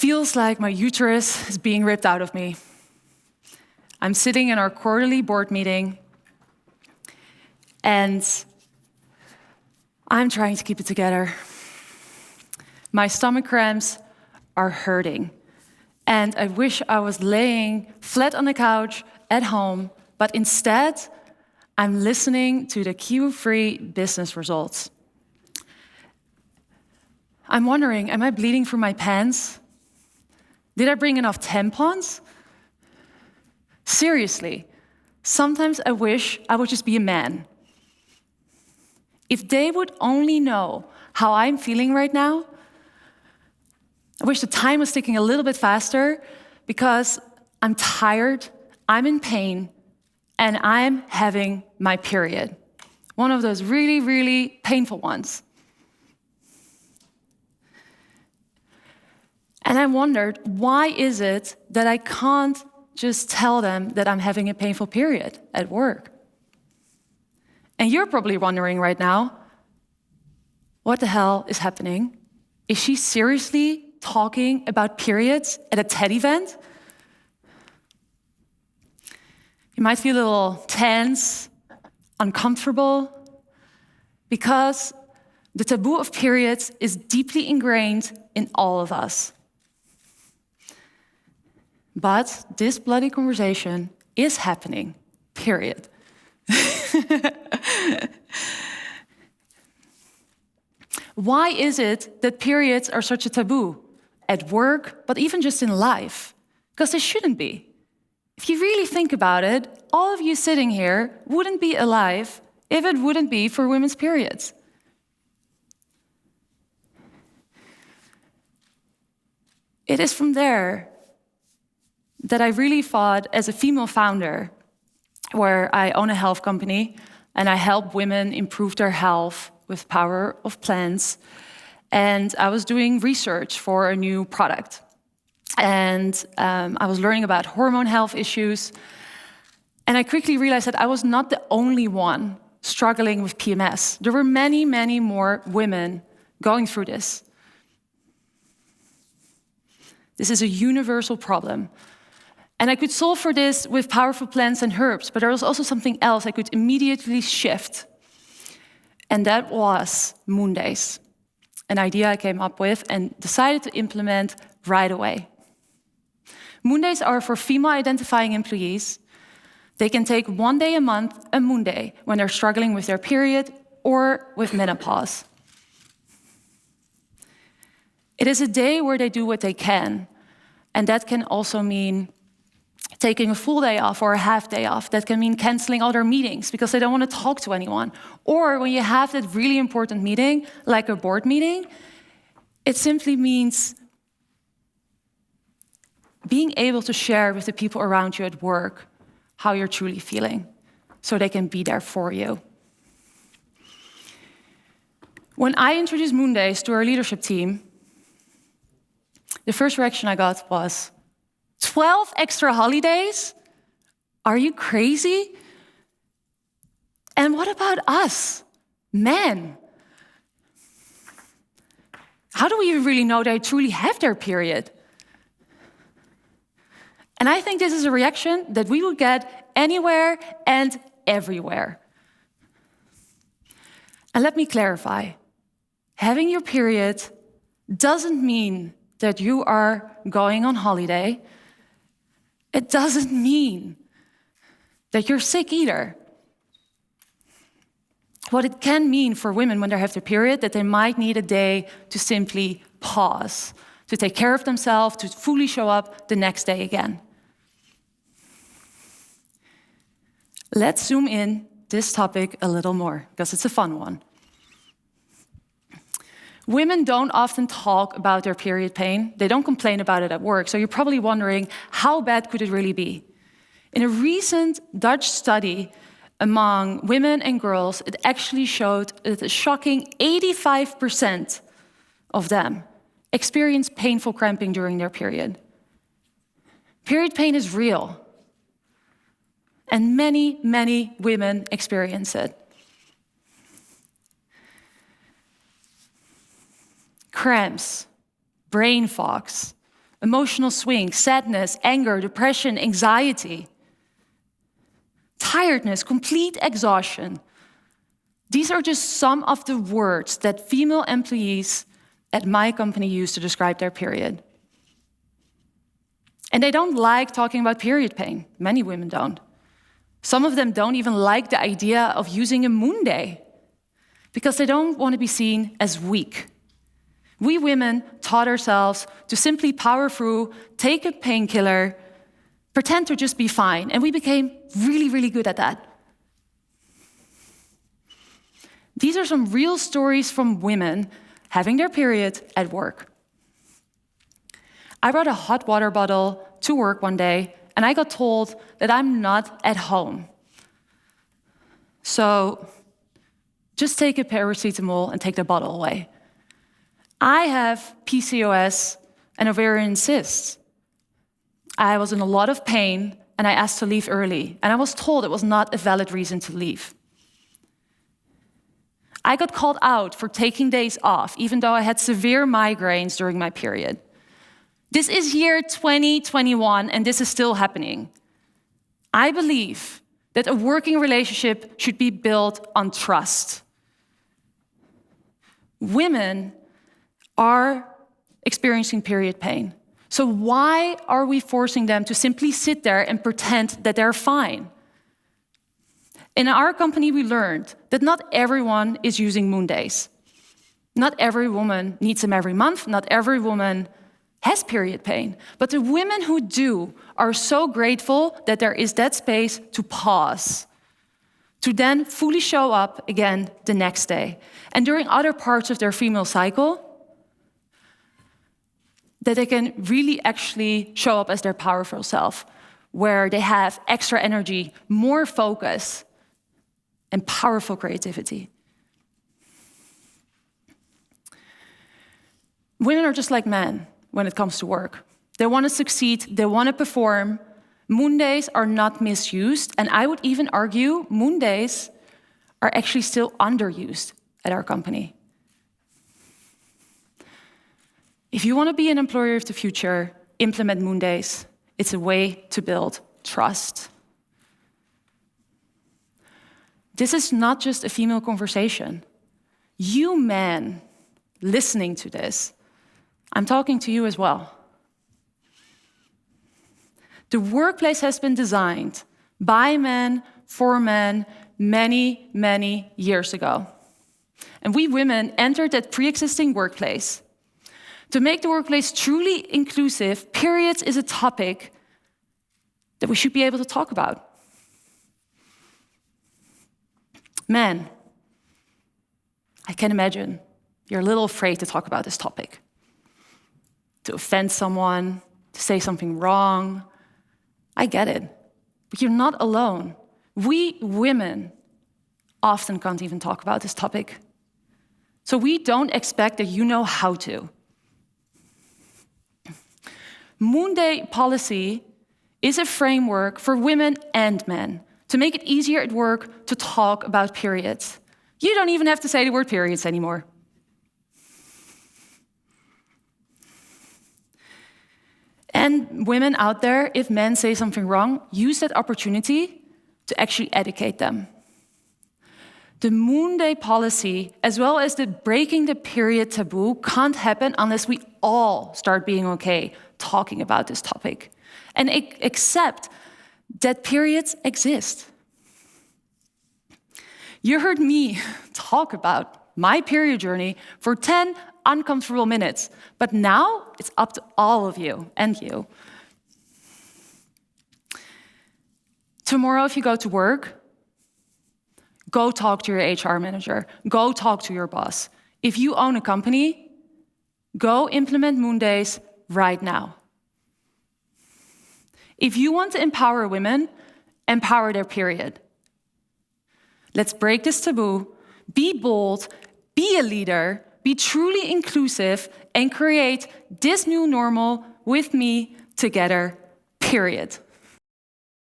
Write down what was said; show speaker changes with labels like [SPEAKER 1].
[SPEAKER 1] feels like my uterus is being ripped out of me. I'm sitting in our quarterly board meeting, and I'm trying to keep it together. My stomach cramps are hurting, and I wish I was laying flat on the couch at home, but instead, I'm listening to the Q3 business results. I'm wondering, am I bleeding through my pants? Did I bring enough tampons? Seriously, sometimes I wish I would just be a man. If they would only know how I'm feeling right now, I wish the time was ticking a little bit faster because I'm tired, I'm in pain, and I'm having my period. One of those really, really painful ones. And I wondered, why is it that I can't just tell them that I'm having a painful period at work? And you're probably wondering right now, what the hell is happening? Is she seriously talking about periods at a TED event? You might feel a little tense, uncomfortable, because the taboo of periods is deeply ingrained in all of us. But this bloody conversation is happening, period. Why is it that periods are such a taboo at work, but even just in life? Because they shouldn't be. If you really think about it, all of you sitting here wouldn't be alive if it wouldn't be for women's periods. It is from there that I really thought, as a female founder, where I own a health company and I help women improve their health with the power of plants, and I was doing research for a new product. And I was learning about hormone health issues, and I quickly realized that I was not the only one struggling with PMS. There were many, many more women going through this. This is a universal problem. And I could solve for this with powerful plants and herbs, but there was also something else I could immediately shift. And that was Moon Days, an idea I came up with and decided to implement right away. Moon Days are for female-identifying employees. They can take 1 day a month, a Moon Day, when they're struggling with their period or with menopause. It is a day where they do what they can, and that can also mean taking a full day off or a half day off. That can mean canceling all their meetings because they don't want to talk to anyone. Or when you have that really important meeting, like a board meeting, it simply means being able to share with the people around you at work how you're truly feeling, so they can be there for you. When I introduced Moon Days to our leadership team, the first reaction I got was, 12 extra holidays? Are you crazy? And what about us, men? How do we even really know they truly have their period? And I think this is a reaction that we will get anywhere and everywhere. And let me clarify. Having your period doesn't mean that you are going on holiday. It doesn't mean that you're sick either. What it can mean for women when they have their period, that they might need a day to simply pause, to take care of themselves, to fully show up the next day again. Let's zoom in this topic a little more, because it's a fun one. Women don't often talk about their period pain. They don't complain about it at work. So you're probably wondering, how bad could it really be? In a recent Dutch study among women and girls, it actually showed that a shocking 85% of them experience painful cramping during their period. Period pain is real. And many, many women experience it. Cramps, brain fogs, emotional swings, sadness, anger, depression, anxiety, tiredness, complete exhaustion. These are just some of the words that female employees at my company use to describe their period. And they don't like talking about period pain. Many women don't. Some of them don't even like the idea of using a moon day because they don't want to be seen as weak. We women taught ourselves to simply power through, take a painkiller, pretend to just be fine, and we became really, really good at that. These are some real stories from women having their period at work. I brought a hot water bottle to work one day, and I got told that I'm not at home. So just take a paracetamol and take the bottle away. I have PCOS and ovarian cysts. I was in a lot of pain, and I asked to leave early, and I was told it was not a valid reason to leave. I got called out for taking days off, even though I had severe migraines during my period. This is year 2021, and this is still happening. I believe that a working relationship should be built on trust. Women are experiencing period pain. So why are we forcing them to simply sit there and pretend that they're fine? In our company, we learned that not everyone is using moon days. Not every woman needs them every month. Not every woman has period pain. But the women who do are so grateful that there is that space to pause, to then fully show up again the next day. And during other parts of their female cycle, that they can really actually show up as their powerful self, where they have extra energy, more focus, and powerful creativity. Women are just like men when it comes to work. They want to succeed, they want to perform. Moon days are not misused, and I would even argue moon days are actually still underused at our company. If you want to be an employer of the future, implement moon days. It's a way to build trust. This is not just a female conversation. You men listening to this, I'm talking to you as well. The workplace has been designed by men, for men, many, many years ago. And we women entered that pre-existing workplace. To make the workplace truly inclusive, periods is a topic that we should be able to talk about. Men, I can imagine you're a little afraid to talk about this topic. To offend someone, to say something wrong. I get it, but you're not alone. We women often can't even talk about this topic. So we don't expect that you know how to. Moon Day policy is a framework for women and men to make it easier at work to talk about periods. You don't even have to say the word periods anymore. And women out there, if men say something wrong, use that opportunity to actually educate them. The Moon Day policy, as well as the breaking the period taboo, can't happen unless we all start being okay talking about this topic and accept that periods exist. You heard me talk about my period journey for 10 uncomfortable minutes, but now it's up to all of you and you. Tomorrow, if you go to work, go talk to your HR manager, go talk to your boss. If you own a company, go implement Moon Days right now. If you want to empower women, empower their period. Let's break this taboo, be bold, be a leader, be truly inclusive, and create this new normal with me together, period.